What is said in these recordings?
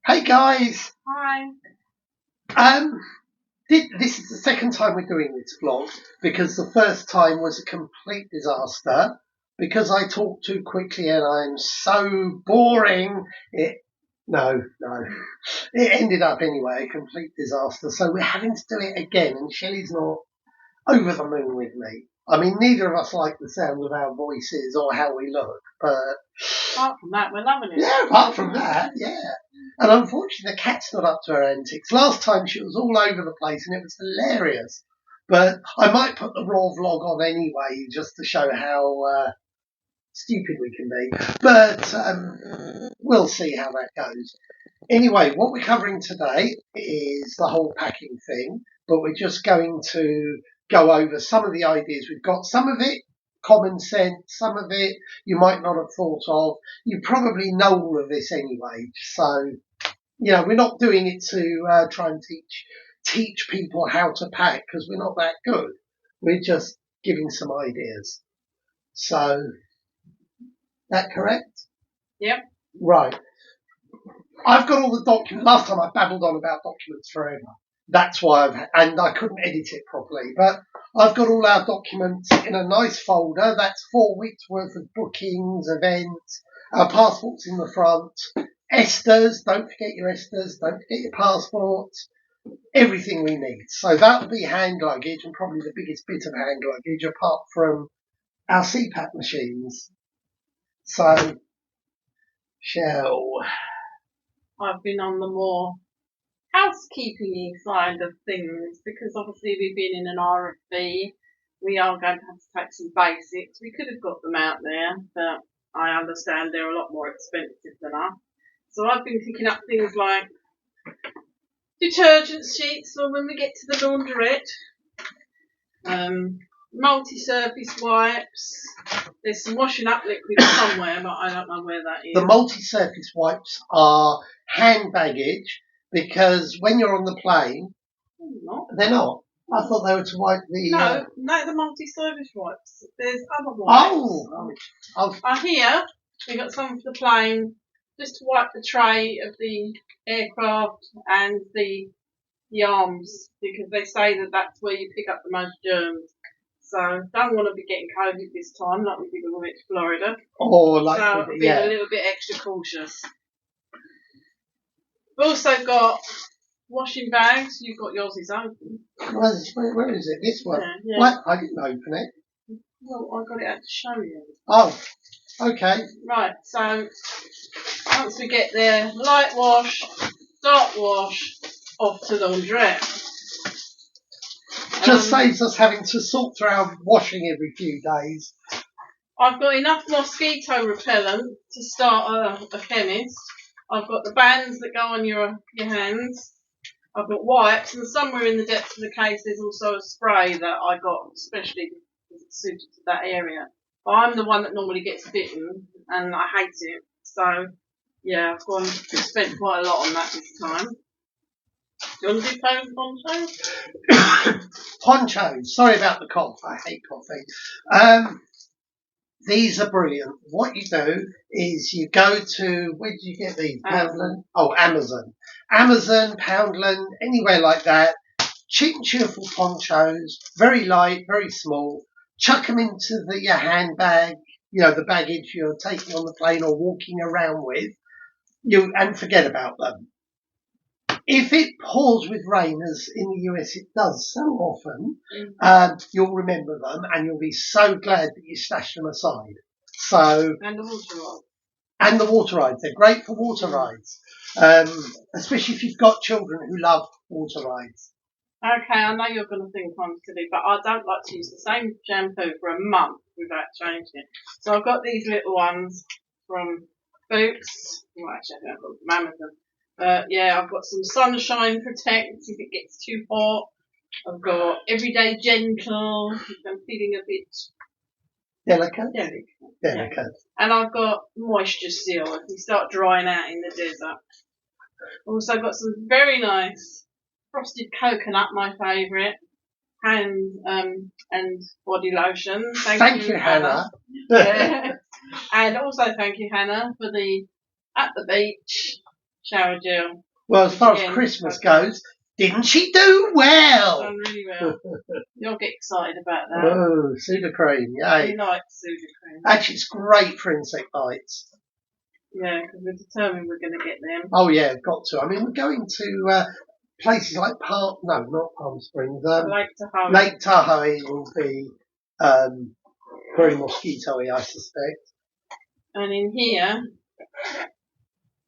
Hey guys, Hi. this is the second time we're doing this vlog because the first time was a complete disaster because I talked too quickly and I'm so boring. It ended up anyway a complete disaster. So we're having to do it again, and Shelley's not over the moon with me. I mean, neither of us like the sound of our voices or how we look, but Apart from that, we're loving it. yeah, apart from that, yeah. And unfortunately, the cat's not up to her antics. Last time she was all over the place and it was hilarious. But I might put the raw vlog on anyway just to show how stupid we can be. But we'll see how that goes. Anyway, what we're covering today is the whole packing thing, but we're just going to go over some of the ideas we've got. Some of it common sense, some of it you might not have thought of. You probably know all of this anyway, so we're not doing it to try and teach people how to pack because we're not that good. We're just giving some ideas. So, that correct? Yep. Right. I've got all the documents. Last time I babbled on about documents forever. That's why and I couldn't edit it properly. But I've got all our documents in a nice folder. That's 4 weeks worth of bookings, events, our passports in the front, Esters. Don't forget your Esters. Don't forget your passports. Everything we need. So that'll be hand luggage and probably the biggest bit of hand luggage apart from our CPAP machines. So, I've been on the more housekeeping side of things because obviously we've been in an RFB. We are going to have to take some basics. We could have got them out there, but I understand they're a lot more expensive than us. So I've been picking up things like detergent sheets for when we get to the laundrette, multi-surface wipes. There's some washing up liquid somewhere, but I don't know where that is. The multi-surface wipes are hand baggage because when you're on the plane, they're not. I thought they were to wipe the... No, the multi-surface wipes. There's other wipes. Oh. Here, we got some for the plane, just to wipe the tray of the aircraft and the arms, because they say that that's where you pick up the most germs. So don't want to be getting COVID this time, like we did when we went to Florida. So being a little bit extra cautious. We've also got washing bags. You've got yours is open. Where is it? This one? Yeah. What? I didn't open it. Well, I got it out to show you. Oh, okay. Right, so once we get there, light wash, dark wash, off to the laundrette. Just saves us having to sort through our washing every few days. I've got enough mosquito repellent to start a chemist. I've got the bands that go on your hands. I've got wipes, and somewhere in the depths of the case there's also a spray that I got especially because it's suited to that area. But I'm the one that normally gets bitten, and I hate it. So, yeah, I've spent quite a lot on that this time. Do you want to do ponchos? Ponchos. Sorry about the cough. I hate coffee. These are brilliant. What you do is you go to, where did you get these? Amazon. Oh, Amazon. Amazon, Poundland, anywhere like that. Cheap and cheerful ponchos, very light, very small. Chuck them into your handbag, the baggage you're taking on the plane or walking around with, and forget about them. If it pours with rain, as in the US it does so often, you'll remember them and you'll be so glad that you stashed them aside. And the water rides. And the water rides. They're great for water rides, especially if you've got children who love water rides. Okay, I know you're going to think I'm silly, but I don't like to use the same shampoo for a month without changing it. So I've got these little ones from Boots. Well, actually, I've got them from Amazon. Yeah, I've got some Sunshine Protect if it gets too hot. I've got Everyday Gentle if I'm feeling a bit delicate. Yeah. And I've got Moisture Seal if you start drying out in the desert. Also got some very nice frosted coconut, my favourite, hand and body lotion. Thank you, Hannah. Yeah. And also thank you, Hannah, for the at the beach shower gel. Well, as far as Again, Christmas goes, didn't she do well? Done really well. You'll get excited about that. Oh, Sudocreme, yay. We like Sudocreme. Actually, it's great for insect bites. Yeah, because we're determined we're going to get them. Oh, yeah, got to. I mean, we're going to places like not Palm Springs. Lake Tahoe. Lake Tahoe will be very mosquito-y, I suspect. And in here,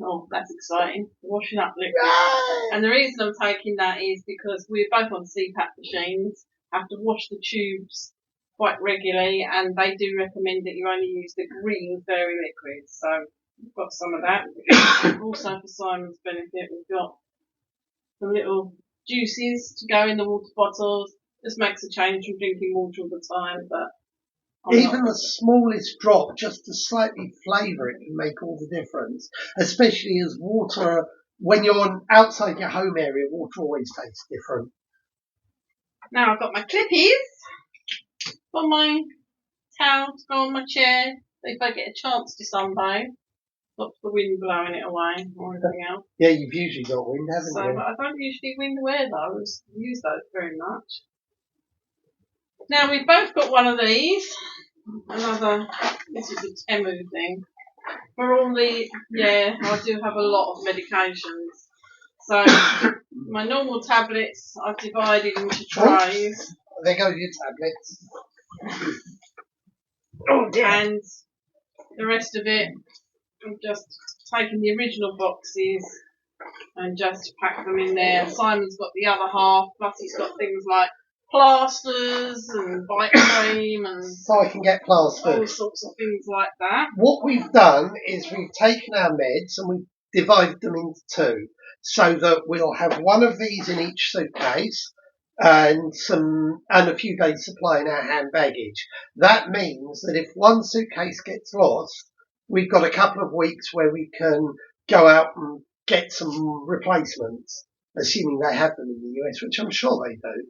oh, that's exciting. Washing up liquid. Yay! And the reason I'm taking that is because we're both on CPAP machines, have to wash the tubes quite regularly, and they do recommend that you only use the green fairy liquid. So we've got some of that. Also for Simon's benefit, we've got some little juices to go in the water bottles. Just makes a change from drinking water all the time, but even the smallest drop, just to slightly flavour it, can make all the difference. Especially as water, when you're outside your home area, water always tastes different. Now I've got my clippies on my towel to go on my chair. If I get a chance to sunbathe, stops the wind blowing it away or anything else. Yeah, you've usually got wind, haven't you? I don't usually wind wear those, use those very much. Now we've both got one of these. This is a Temu thing. For all the, I do have a lot of medications. So my normal tablets I've divided into trays. There goes your tablets. Oh dear. And the rest of it, I've just taken the original boxes and just packed them in there. Simon's got the other half, plus he's got things like plasters and bite cream and so I can get plastered. All sorts of things like that. What we've done is we've taken our meds and we've divided them into two, so that we'll have one of these in each suitcase and a few days supply in our hand baggage. That means that if one suitcase gets lost, we've got a couple of weeks where we can go out and get some replacements, assuming they have them in the US, which I'm sure they do.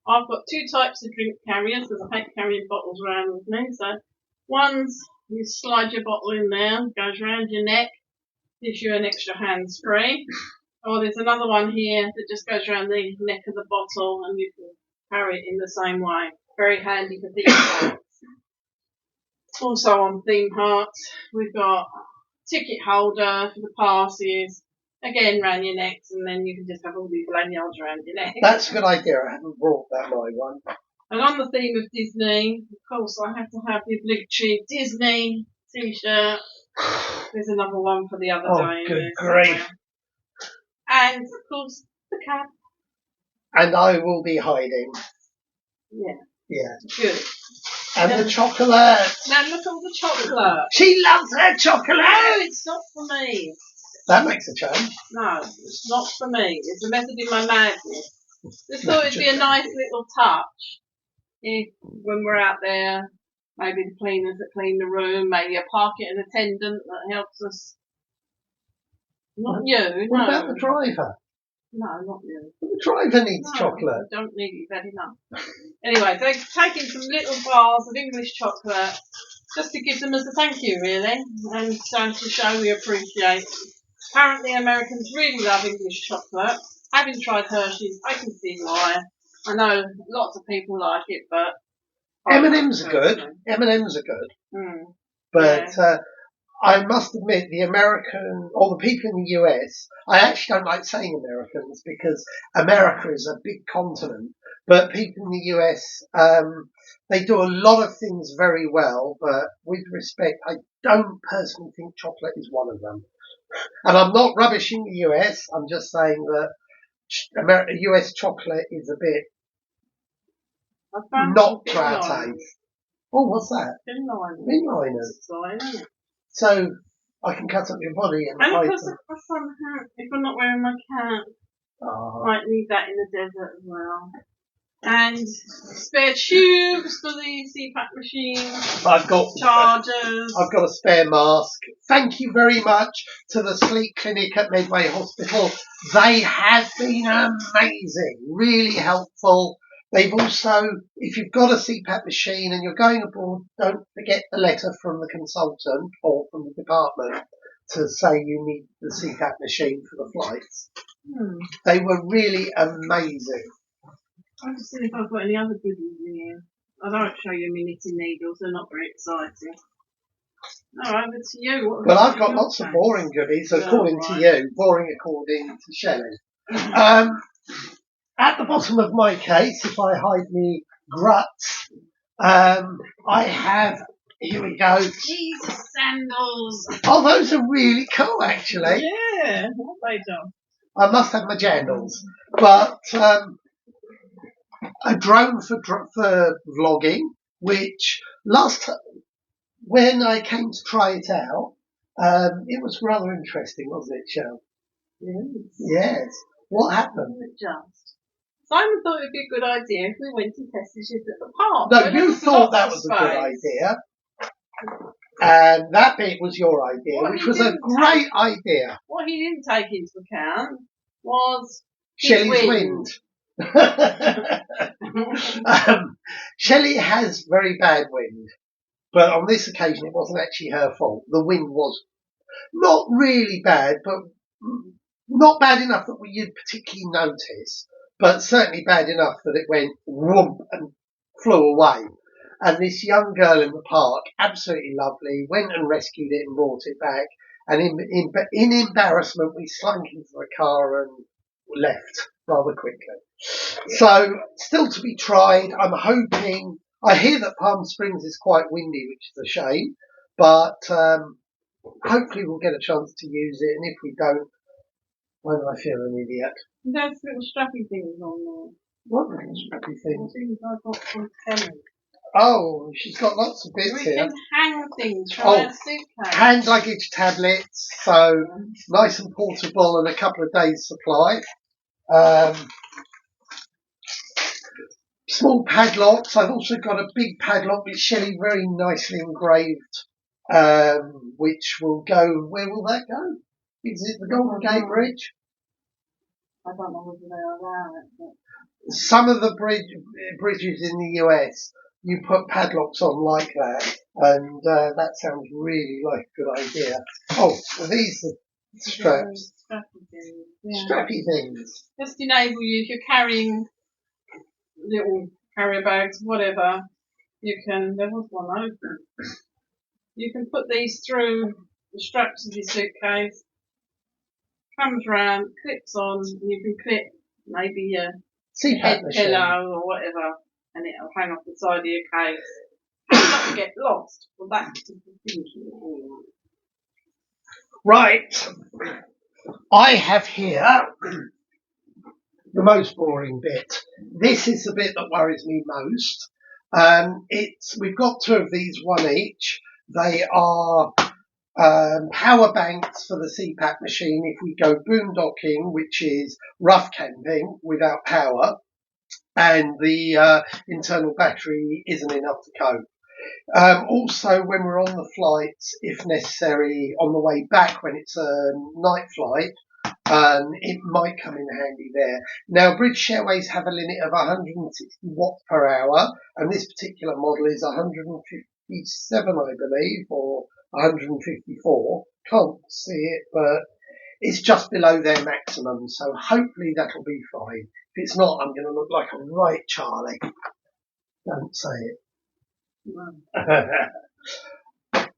I've got two types of drink carriers because I hate carrying bottles around with me. So one's you slide your bottle in there, goes around your neck, gives you an extra hands free. Or there's another one here that just goes around the neck of the bottle and you can carry it in the same way. Very handy for theme parks. Also on theme parks, we've got ticket holder for the passes. Again, around your necks, and then you can just have all these lanyards around your neck. That's a good idea. I haven't brought that my one. And on the theme of Disney, of course, I have to have the obligatory Disney t-shirt. There's another one for the other day. Oh, good grief. And, of course, the cap. And I will be hiding. Yeah. Yeah. Good. And the chocolate. Now look at all the chocolate. She loves her chocolate. No, it's not for me. That makes a change. No, it's not for me. It's a method in my madness. Just thought it'd be a nice little touch if, when we're out there, maybe the cleaners that clean the room, maybe a parking attendant that helps us. Not you, What no. about the driver? No, not you. The driver needs chocolate. I don't need it, you've had enough. Anyway, they're taking some little bars of English chocolate just to give them as a thank you, really, and to show we appreciate. Apparently, Americans really love English chocolate. Having tried Hershey's, I can see why. I know lots of people like it, but M&M's are good. M&M's are good. Mm. But I must admit, the American, or the people in the US, I actually don't like saying Americans because America is a big continent. But people in the US, they do a lot of things very well. But with respect, I don't personally think chocolate is one of them. And I'm not rubbishing the US. I'm just saying that US chocolate is a bit not to our taste. Oh, what's that? Thin liners. So I can cut up your body and hide because them. of some hat, if I'm not wearing my cap, might need that in the desert as well. And spare tubes for the CPAP machine. I've got chargers. I've got a spare mask. Thank you very much to the sleep clinic at Medway Hospital. They have been amazing, really helpful. They've also, if you've got a CPAP machine and you're going abroad, don't forget the letter from the consultant or from the department to say you need the CPAP machine for the flights. Hmm. They were really amazing. I'm just seeing if I've got any other goodies in here. I don't show you my knitting needles, they're not very exciting. Alright, over to you. What Well, have I've you got in your lots of case? boring goodies, Oh, according to right. you. Boring according to Shelley. At the bottom of my case, if I hide me gruts, I have, here we go. Jesus, sandals. Oh, those are really cool, actually. Yeah, what they do? I must have my jandals. But a drone for vlogging, which when I came to try it out, it was rather interesting, wasn't it, Shell? Yes. Yes. What happened? Wasn't it just? Simon thought it would be a good idea if we went to test the ship at the park. No, where there you was thought lots that of was a good space. idea. And that bit was your idea, What which he was a didn't great idea. What he didn't take into account was his Shelley's wind. Shelley has very bad wind, but on this occasion it wasn't actually her fault. The wind was not really bad, but not bad enough that you'd particularly notice, but certainly bad enough that it went whoomp and flew away. And this young girl in the park, absolutely lovely, went and rescued it and brought it back. And in embarrassment, we slunk into the car and left rather quickly. So, still to be tried. I'm hoping. I hear that Palm Springs is quite windy, which is a shame, but hopefully we'll get a chance to use it. And if we don't, why do I feel an idiot? There's little strappy things on there. What little strappy things? Things I got from Kelly. Oh, she's got lots of bits We here. can hang things from Oh, our suitcase. Hand luggage tablets, so nice and portable, and a couple of days' supply. Small padlocks. I've also got a big padlock with Shelley very nicely engraved, which will go. Where will that go? Is it the Golden Gate Bridge? I don't know whether they allow it, but Some of the bridges in the US, you put padlocks on like that, and that sounds really like a good idea. Oh, these are straps. Strappy things. Yeah. Strappy things. Just enable you, if you're carrying little carrier bags, whatever, you can, there was one open. You can put these through the straps of your suitcase, comes round, clips on, and you can clip maybe your head pillow or whatever, and it'll hang off the side of your case. Not to get lost. Well, that's the thinking. Right. I have here the most boring bit. This is the bit that worries me most. We've got two of these, one each. They are power banks for the CPAP machine if we go boondocking, which is rough camping without power, and the internal battery isn't enough to cope. Also, when we're on the flights, if necessary, on the way back when it's a night flight, it might come in handy there. Now, British Airways have a limit of 160 watts per hour, and this particular model is 157, I believe, or 154. Can't see it, but it's just below their maximum, so hopefully that'll be fine. If it's not, I'm going to look like a right Charlie. Don't say it.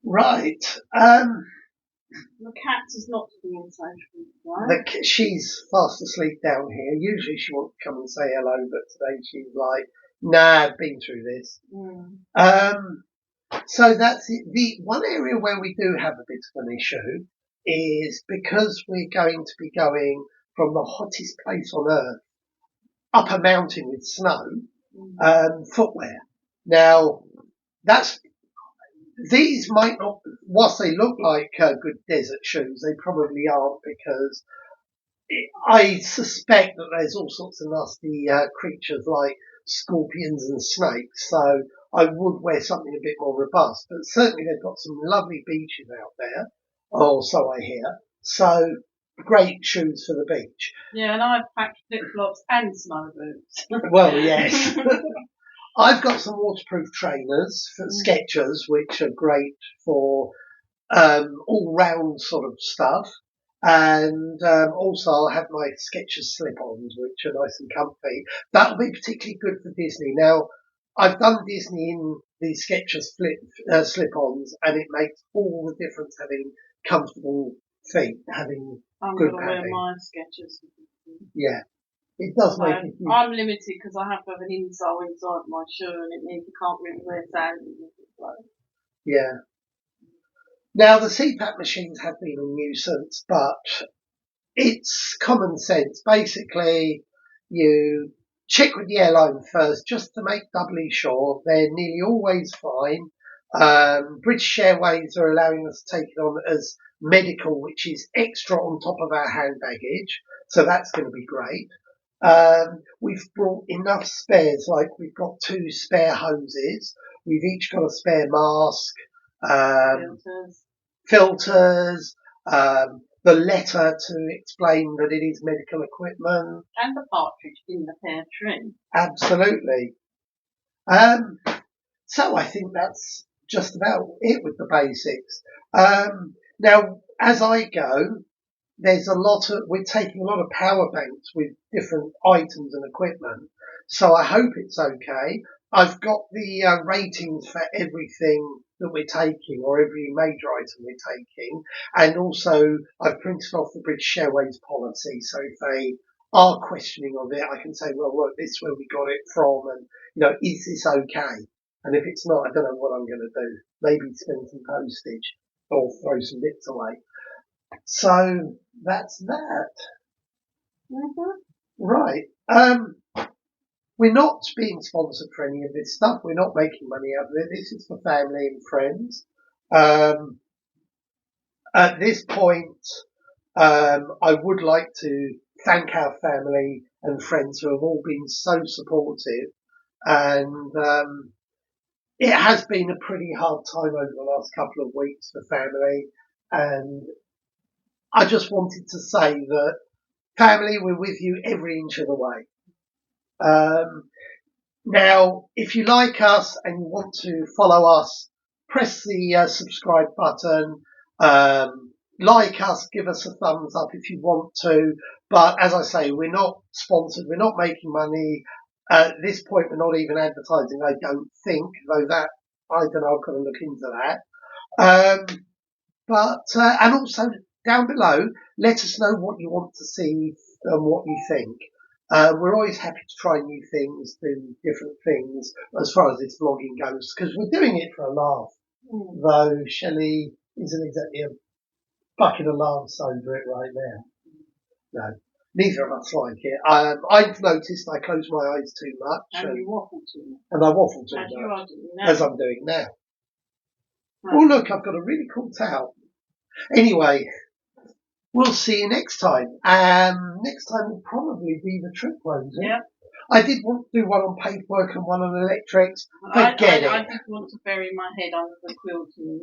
Right. The cat is not to be insociable, right? She's fast asleep down here. Usually she wants to come and say hello, but today she's like, nah, I've been through this. So that's it. The one area where we do have a bit of an issue is because we're going to be going from the hottest place on earth up a mountain with snow, footwear. Now, these might not, whilst they look like good desert shoes, they probably aren't, because I suspect that there's all sorts of nasty creatures like scorpions and snakes, so I would wear something a bit more robust. But certainly they've got some lovely beaches out there, or so I hear. So great shoes for the beach. Yeah, and I've packed flip-flops and snow boots. Well, yes. I've got some waterproof trainers for Skechers, which are great for all-round sort of stuff. And also I'll have my Skechers slip-ons, which are nice and comfy. That'll be particularly good for Disney. Now, I've done Disney in the Skechers slip-ons, and it makes all the difference having comfortable feet, having I'm good going to wear padding. my Skechers. Yeah, it does make it. I'm limited because I have to have an insole inside my shoe, and it means I can't really wear sandals. Yeah. Now, the CPAP machines have been a nuisance, but it's common sense. Basically, you check with the airline first just to make doubly sure. They're nearly always fine. British Airways are allowing us to take it on as medical, which is extra on top of our hand baggage. So that's going to be great. We've brought enough spares, like we've got 2 spare hoses. We've each got a spare mask. Filters, the letter to explain that it is medical equipment. And the partridge in the pear tree. Absolutely. So I think that's just about it with the basics. Now, as I go, we're taking a lot of power banks with different items and equipment. So I hope it's okay. I've got the ratings for everything that we're taking, or every major item we're taking, and also I've printed off the British Airways policy, so if they are questioning of it, I can say, well, look, this is where we got it from, and is this okay? And if it's not, I don't know what I'm going to do. Maybe spend some postage or throw some bits away. So that's that. Mm-hmm. Right. We're not being sponsored for any of this stuff. We're not making money out of it. This is for family and friends. At this point, I would like to thank our family and friends who have all been so supportive. And it has been a pretty hard time over the last couple of weeks for family. And I just wanted to say that, family, we're with you every inch of the way. Now, if you like us and you want to follow us, press the subscribe button, like us, give us a thumbs up if you want to. But as I say, we're not sponsored, we're not making money. At this point, we're not even advertising, I don't think, though that, I don't know, I've got to look into that. And also down below, let us know what you want to see and what you think. We're always happy to try new things, do different things as far as this vlogging goes, because we're doing it for a laugh. Though Shelley isn't exactly a bucket of laughs over it right now. No, neither of us like it. I've noticed I close my eyes too much. And you waffle too much. And I waffle too much. As I'm doing now. Oh, look, I've got a really cool towel. Anyway, we'll see you next time. Next time will probably be the trip ones. Yeah. I did want to do one on paperwork and one on electrics. Forget it. I did want to bury my head under the quilt and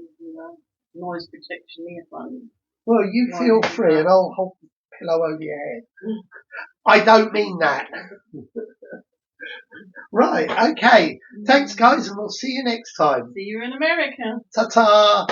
noise protection earphones. Well, you feel free and I'll hold the pillow over your head. I don't mean that. Right, okay. Thanks, guys, and we'll see you next time. See you in America. Ta-ta.